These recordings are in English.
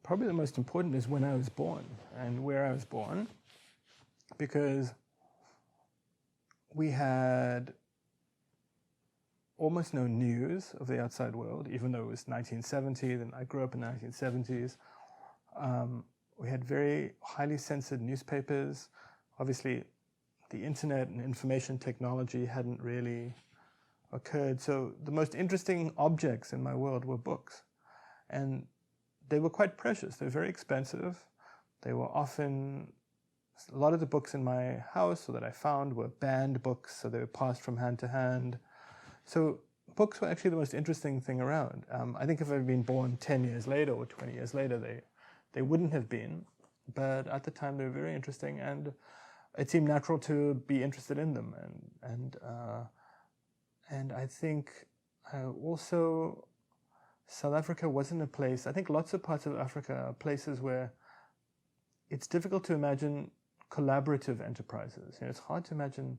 probably the most important is when I was born and where I was born, because we had almost no news of the outside world, even though it was 1970, and I grew up in the 1970s. We had very highly censored newspapers. Obviously, the internet and information technology hadn't really occurred. So the most interesting objects in my world were books. And they were quite precious. They were very expensive. They were often, a lot of the books in my house or that I found were banned books, so they were passed from hand to hand. So books were actually the most interesting thing around. I think if I'd been born 10 years later or 20 years later, they wouldn't have been. But at the time, they were very interesting, and it seemed natural to be interested in them. And I think also South Africa wasn't a place, I think lots of parts of Africa are places where it's difficult to imagine collaborative enterprises. You know, it's hard to imagine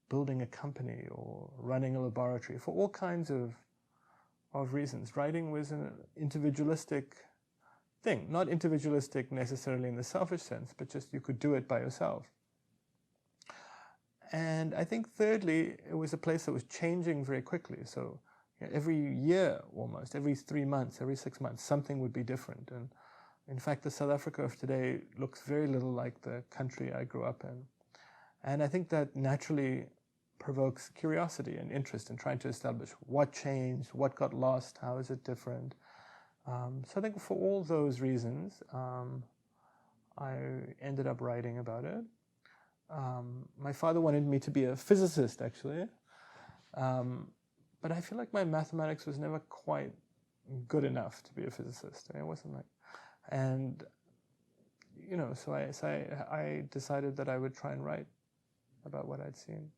building a company or running a laboratory for all kinds of reasons. Writing was an individualistic thing, not individualistic necessarily in the selfish sense, but just you could do it by yourself. And I think thirdly, it was a place that was changing very quickly. So you know, every year almost, every 3 months, every 6 months, something would be different. And in fact, the South Africa of today looks very little like the country I grew up in. And I think that naturally provokes curiosity and interest in trying to establish what changed, what got lost, how is it different. So I think for all those reasons, I ended up writing about it. My father wanted me to be a physicist, actually. But I feel like my mathematics was never quite good enough to be a physicist. It wasn't like, and you know, so I decided that I would try and write about what I'd seen.